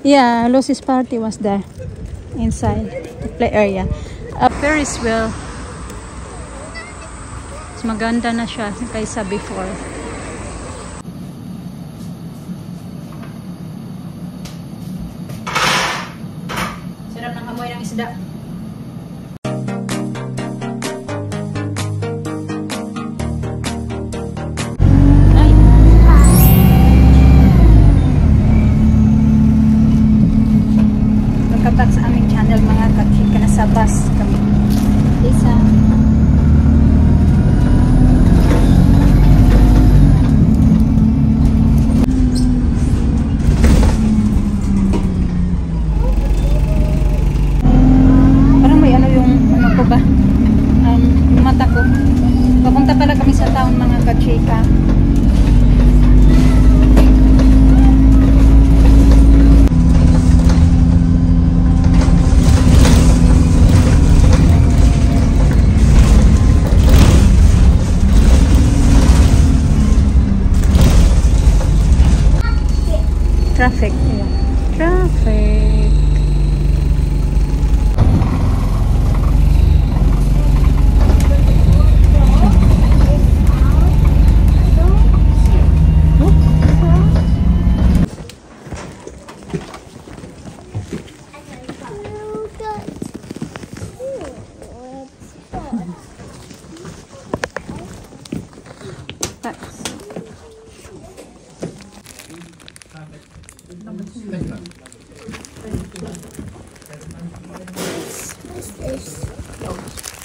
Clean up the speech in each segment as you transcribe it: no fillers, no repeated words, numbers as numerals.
Yeah, Lucy's party was there inside the play area. Ferris wheel. Mas maganda na siya kaysa before. Sarap ng amoy ng isda. Welcome back sa aming channel mga kachika. Nasa bus kami. Lisa. Parang may ano yung ano ko ba? Yung mata ko. Papunta pala kami sa town mga kachika. Traffic. Yeah. Traffic.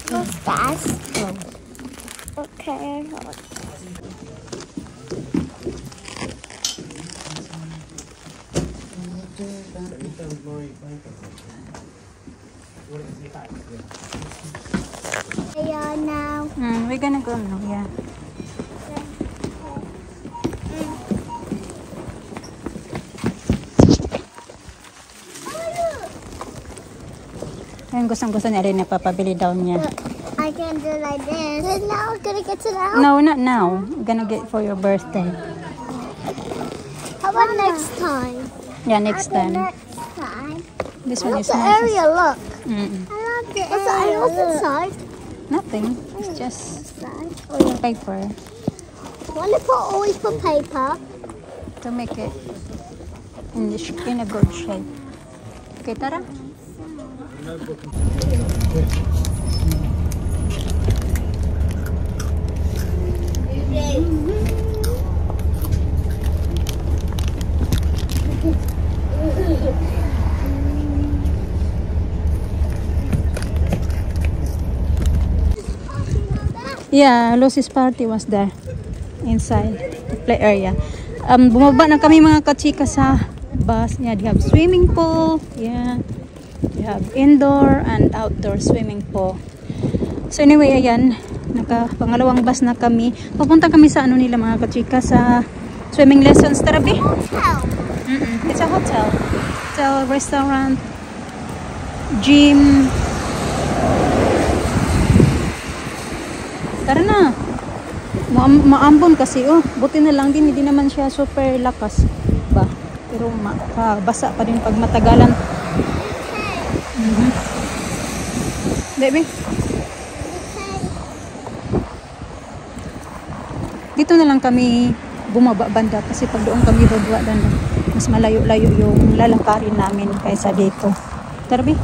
What's that? Okay. Yeah, now. We're gonna go now, yeah. Ayun, gustong-gusto niya rin, napapabili daw niya. I can do like this. And now we're gonna get to the house. No, not now. We're gonna get for your birthday. How about next time? Yeah, next time. Next time. This one is The nice. area, look. Mm-mm. I love the area. What's inside? Nothing. It's just Inside. paper Wonder if I always put paper. to make it in a good shape. Okay, tara. Yeah, Lucy's party was there inside the play area. Bumaba na kami mga kachika sa bus. Yeah, they have swimming pool. Yeah, they have indoor and outdoor swimming pool. So anyway, ayan, pangalawang bus na kami. Papunta kami sa ano nila mga kachika, sa swimming lessons. Tara, be? Hotel. It's a hotel. Hotel, restaurant, gym. Tara na. Maambon kasi, oh. Buti na lang din, hindi naman siya super lakas. Ba? Pero basa pa din pag matagalan. Baby? Dito na lang kami bumaba banda kasi pag doon kami bababa banda, mas malayo-layo yung lalakarin namin kaysa dito. Tara, be?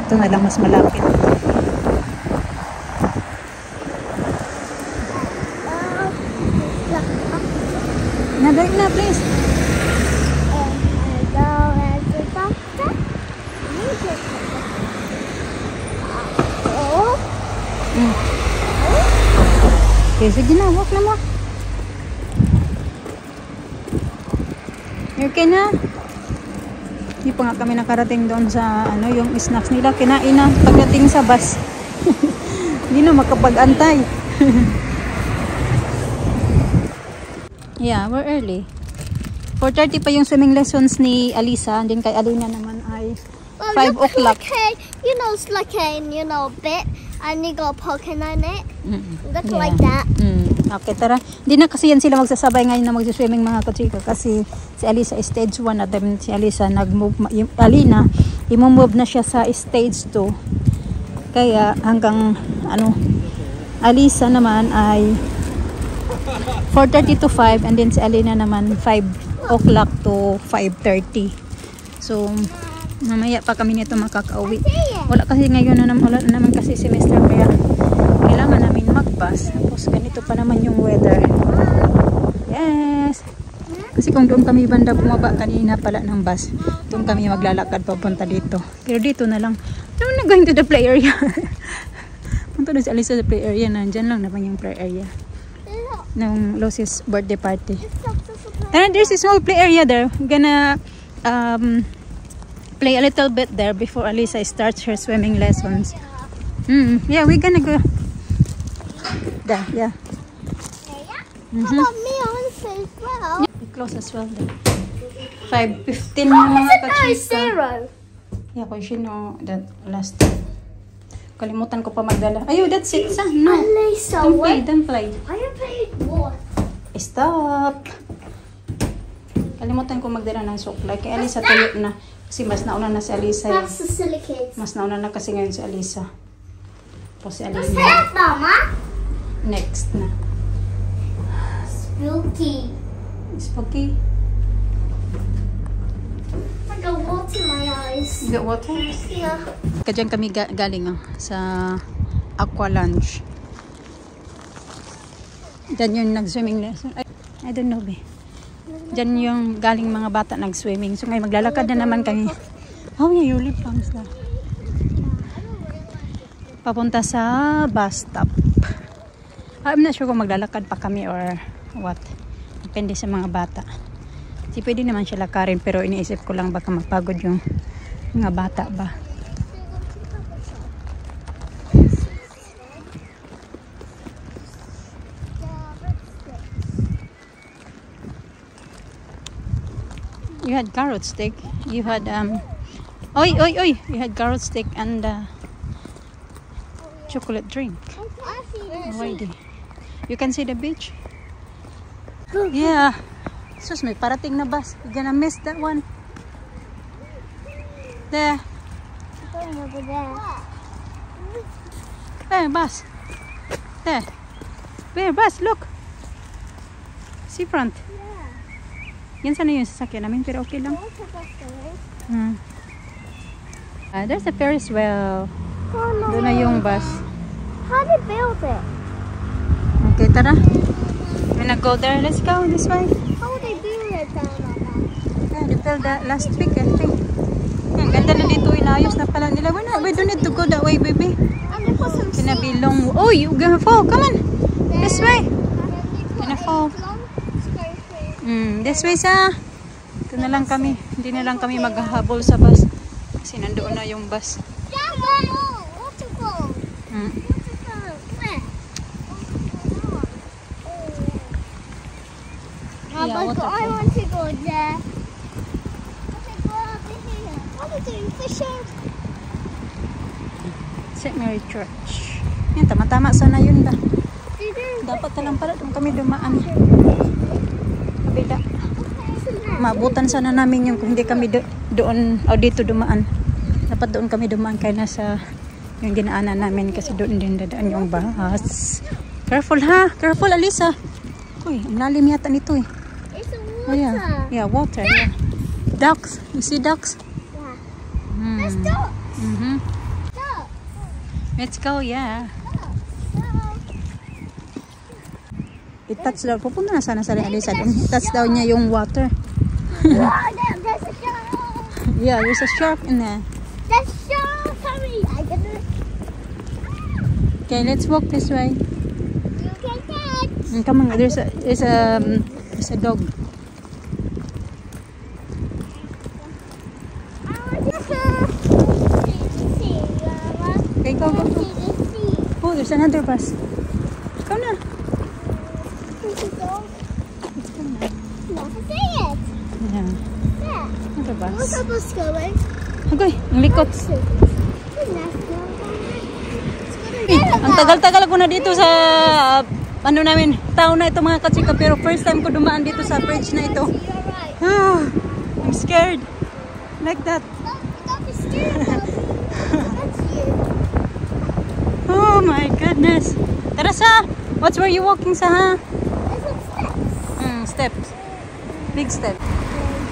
Ito na lang mas malapit. Nagay na, please. Okay, sige na, walk na mo. Okay na. Hindi pa nga kami nakarating doon sa ano, yung snacks nila. Kinain na pagdating sa bus. Hindi na makapag-antay. Yeah, we're early. 4:30 pa yung swimming lessons ni Alisa. And then kay Alina naman ay 5 o'clock. You know, it's like a, bit, and you got a poke in it. Mm-mm. Look Yeah. like that. Okay, tara. Hindi na kasi yan sila magsasabay ngayon na magsiswimming mga kachika kasi si Alisa stage 1 at then si Alisa nag-move, Alina, i-move na siya sa stage 2. Kaya hanggang ano, Alisa naman ay 4:30 to 5 and then si Alina naman 5 o'clock to 5:30. So, mamaya pa kami nito makakauwi. Wala kasi ngayon na wala naman kasi semester kaya kailangan namin magbus. Tapos ganito pa naman yung weather. Yes! Kasi kung doon kami banda bumaba kanina pala ng bus, doon kami maglalakad papunta dito. Pero dito na lang. I'm not going to the play area. Punta na si Alisa sa play area. Nandyan lang naman yung play area. Ng Lucy's birthday party. And there's a small play area there. I'm gonna play a little bit there before Alisa starts her swimming lessons. Yeah, we're gonna go there. Yeah. How about me? I want to play as well. Be close as well there. 5:15 na mga kachika. Yeah, kung sino that last time. Kalimutan ko pa magdala. Ayo, that's it. Sa? No. Don't play, don't play. I have played what? Stop. Kalimutan ko magdala ng suklay. Kay Alisa tuyo na. Kasi mas nauna na si Alisa. That's the silly kids. Mas nauna na kasi ngayon si Alisa. Tapos si What's Alisa. that, Mama? Next na. Spooky. Spooky. I got water in my eyes. You got water? Yeah. Kadyan kami galing sa Aqua Lounge. Diyan yung nag-swimming lesson. I don't know, be. Diyan yung galing mga bata nag-swimming. So ngayon maglalakad na naman kami. Oh yeah, your lip balms na. Papunta sa bus stop. I'm not sure kung maglalakad pa kami or what. Depende sa mga bata. Kasi pwede naman siya lakarin pero iniisip ko lang baka mapagod yung mga bata ba. You had carrot stick. You had oy. You had carrot stick and chocolate drink. Already. You can see the beach. Yeah. Sus, may parating na bus. You're gonna miss that one. There. Going over there. There, bus. There. There, bus. Look. Seafront. Yan sana yung sasakyan namin, pero okay lang. There's a Ferris wheel. Oh, no. Doon na yung bus. How did they build it? Okay, tara. We're gonna go there. Let's go this way. How would they build it down like that? Yeah, they built that last week, I think. Ang ganda na dito, inayos na pala nila. We don't need to go that way, baby. And they put some Kinabilong. Oh, you're gonna fall. Come on. This way. Gonna fall. This way sa. Ito na lang kami. Hindi na lang kami maghahabol sa bus. Kasi nandoon na yung bus. Waterfall. Yeah, I waterfall. want to go there. I want to go over here. What are we doing? Fishing? St. Mary Church. Yan, tama-tama sana yun ba? Did Dapat na lang pala doon kami dumaan. Kabila. Maabutan sana namin yung kung hindi kami doon o dito dumaan. Dapat doon kami dumaan kaya nasa yung dinaanan namin kasi doon din dadaan yung bus. Careful ha! Careful, Alisa! Uy, ang lalim yata nito eh. It's a water. Oh, yeah. Yeah, water. Yeah. Ducks. You see ducks? Yeah. Let's go. Go. Let's go, yeah. I-touch daw. Pupunta na sana sa Alisa doon. I-touch daw niya yung water. There's a shark. Yeah, there's a shark in there. There's a shark. Hurry. I can do it. Okay, let's walk this way. You can catch. Come on, there's a dog. I want to see. Okay, go, go, go. Oh, there's another bus. Go na. Let's go. Let's go na. No, I see it. Yeah, There. another Where's bus. the bus going? Agoy, ang likot. Let's go. Ang tagal-tagal ko na dito sa ano namin, tao na ito mga kachika. Pero first time ko dumaan dito sa bridge na ito. You're right. I'm scared. Like that. Don't be scared. That's you. Oh my goodness. Tara sa. What's where you walking sa ha? There's some steps. Steps. Big step.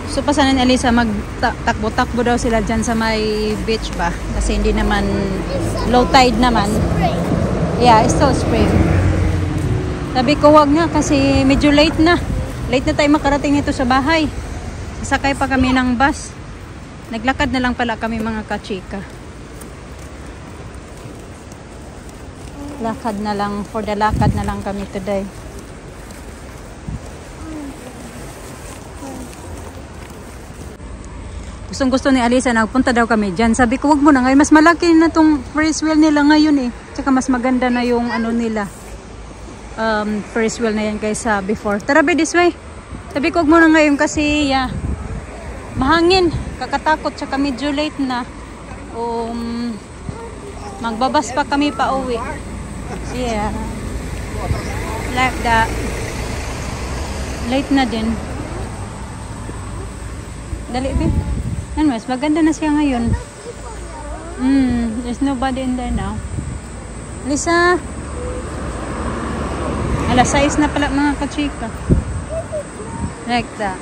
So pasanin Elisa, magtakbo-takbo daw sila dyan sa may beach ba? Kasi hindi naman low tide naman. Spring. Yeah, it's still spring. Sabi ko wag nga kasi medyo late na. Late na tayo makarating ito sa bahay. Sakay pa kami ng bus. Naglakad na lang pala kami mga kachika. Lakad na lang, for the lakad na lang kami today. Gustong gusto ni Alisa na punta daw kami dyan. Sabi ko wag mo na ngayon, mas malaki na tong Ferris wheel nila ngayon eh. Tsaka mas maganda na yung ano nila. Ferris wheel na yan kaysa before. Tara be, this way. Sabi ko wag mo na ngayon kasi mahangin, kakatakot, tsaka medyo late na. Magbabas pa kami pa uwi. Yeah. Like that. Late na din. Dali be. Mas maganda na siya ngayon. There's nobody in there now. Lisa. Alas 6 na pala mga kachika. Like that.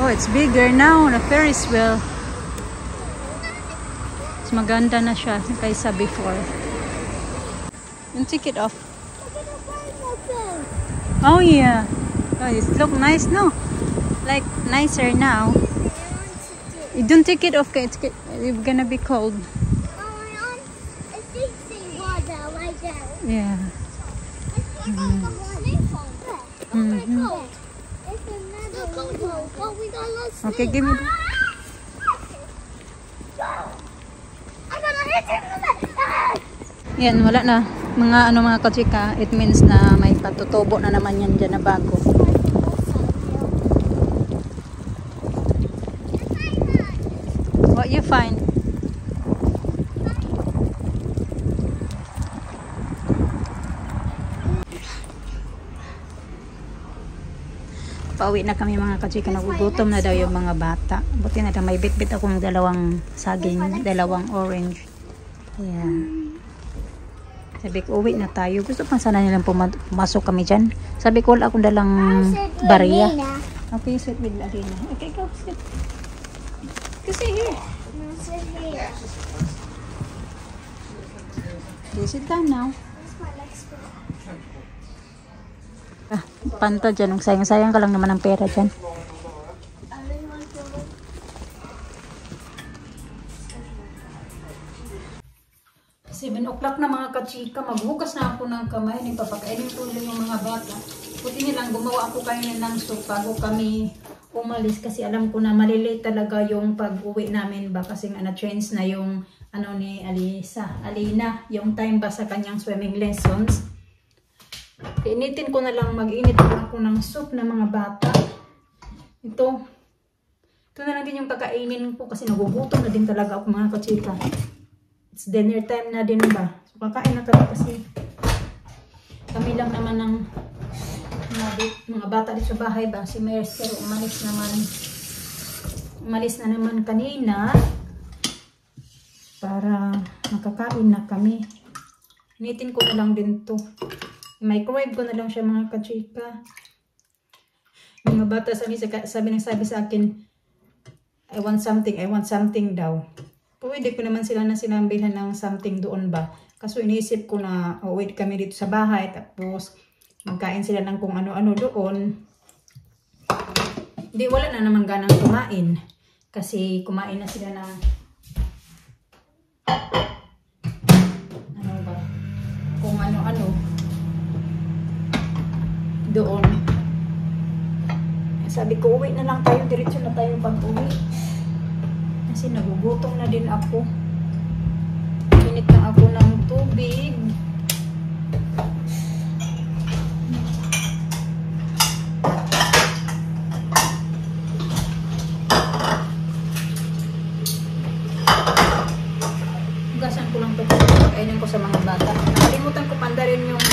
Oh, it's bigger now. The Ferris wheel. Mas maganda na siya kaysa before. And take it off. Oh yeah. Oh, it looks nice no? Like nicer now. You don't take it off, it's gonna be cold. It's facing water right there. Yeah. Okay, give me that. Yan, wala na. Mga kachika, it means na may patutubo na naman yan dyan na bago. What you find? Pauwi na kami mga kachika. Nagugutom na daw yung mga bata. Buti na lang may bit-bit akong dalawang saging, dalawang orange. Yeah. Sabi ko, uwi na tayo. Gusto pang sana nilang pumasok kami dyan. Sabi ko, wala akong dalang bariya. Okay, sit with Alina. Okay, go sit. Go sit here. No, sit here. Okay, sit down now. That's my next one. Panta dyan. Sayang-sayang ka lang naman ng pera dyan. Seven o'clock na mga kachika. Maghugas na ako ng kamay. Nagpapakainin ko lang yung mga bata. Buti nilang gumawa ako kayo ng soup bago kami umalis. Kasi alam ko na malilate talaga yung pag-uwi namin ba. Kasi nga na-change na yung ano ni Alina. Yung time ba sa kanyang swimming lessons. Initin ko na lang, mag-init ako ng soup ng mga bata. Ito na lang din yung kakainin ko kasi nagugutom na din talaga ako mga kachika. It's dinner time na din ba? So kakain na kami kasi kami lang naman ng mga bata dito sa bahay ba. Si Mers pero umalis na naman kanina para makakain na kami. Initin ko na lang din to. Microwave ko na lang siya mga kachika. Yung mga bata sabi sa akin, I want something daw. Pwede ko naman sila na sinambilhan ng something doon ba. Kaso iniisip ko na wait kami dito sa bahay tapos magkain sila ng kung ano-ano doon. Hindi, wala na naman ganang kumain. Kasi kumain na sila ng ano ba? Kung ano-ano doon. Sabi ko, uwi na lang tayo. Diretso na tayo pag-uwi. Kasi nagugutom na din ako. Init na ako ng tubig. Hugasan ko lang ito. Pagkainin ko sa mga bata. Nakalimutan ko panda rin yung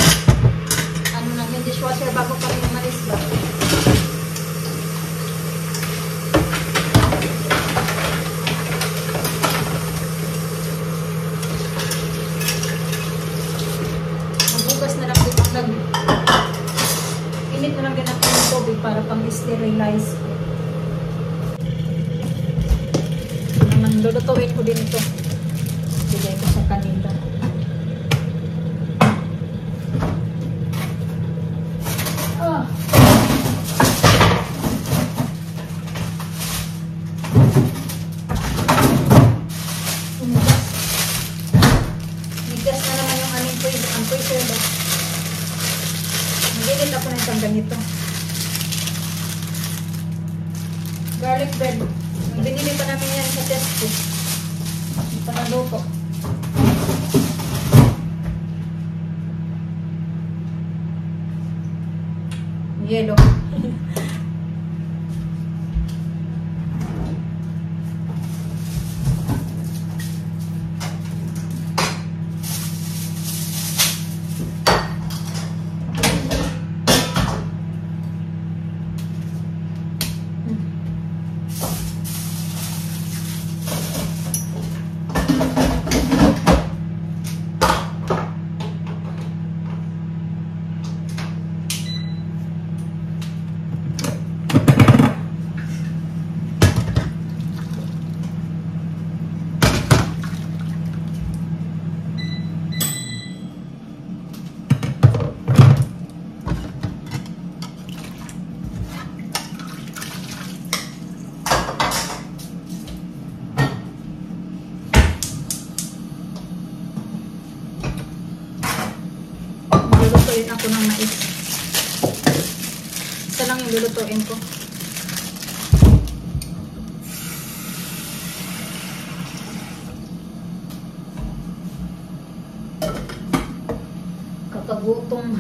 i-sterilize ko. Naman, lulutuin ko din ito. Bigay ko sa kanila. Oh. Nigas na naman yung aming freezer ba? Nagigit ako na itong ganito. Garlic bread. Binili pa namin yan sa Tesco. Panaluto. Yellow. Lulutuin ako ng mais. Isa lang yung lulutuin ko. Kakagutom.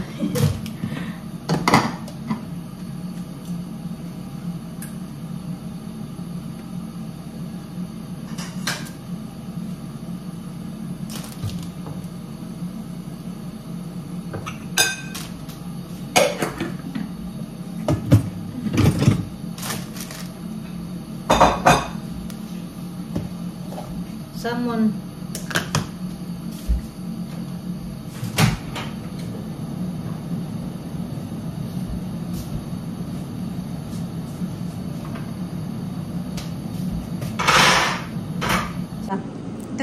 Salmon. Ito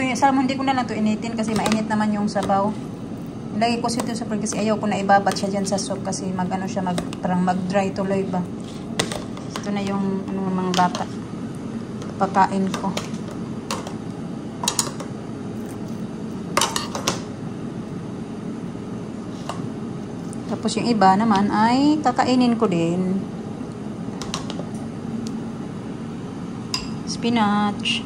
yung salmon, hindi ko na lang ito initin kasi mainit naman yung sabaw. Ilagay ko siya sa pan kasi ayaw ko na ibabat siya dyan sa soup kasi mag-ano siya, parang mag-dry tuloy ba. Ito na yung mga bata. Pakain ko. Tapos yung iba naman ay kakainin ko din. Spinach.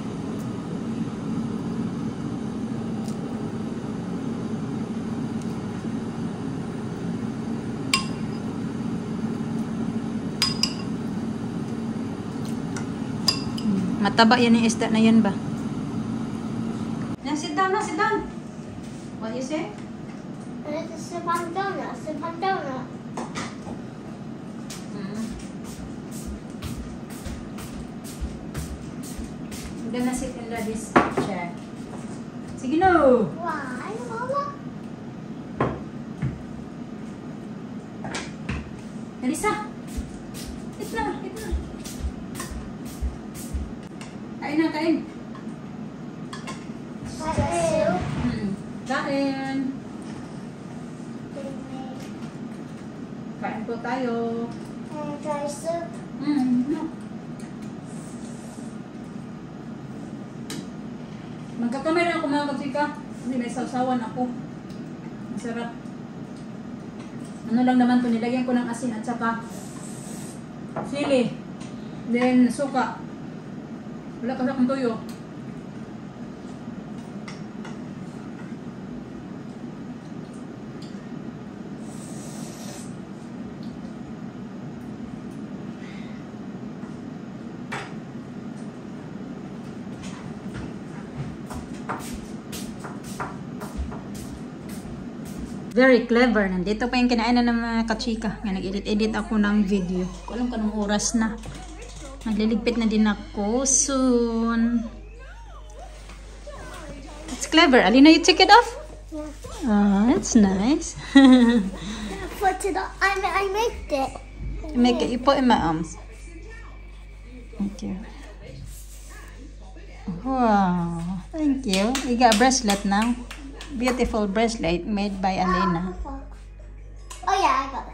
Mataba yan yung isda na yan ba? Yan, sit down na, sit down. What you say? It's a sip on donut, sip on donut. I'm gonna sit in this chair. Sige no! Why, Mama? Elisa! Eat na, eat na. Kain na, kain. Kain. Kain po tayo. Dry soup. No. Magkakamay na ako mga katsika. Kasi may sausawan ako. Masarap. Ano lang naman to, nilagyan ko ng asin at saka sili. Then suka. Wala kasi akong toyo. Very clever. Nandito pa yung kinainan ng mga kachika. Nag-edit-edit ako ng video. Alam ko anong oras na. Magliligpit na din ako soon. It's clever. Alina, you took it off? Yeah. Oh, that's nice. Put it on. I made it. Make it, you put in my arms. Thank you. Wow, thank you. You got a bracelet now. Beautiful bracelet made by Alina. Oh yeah, I got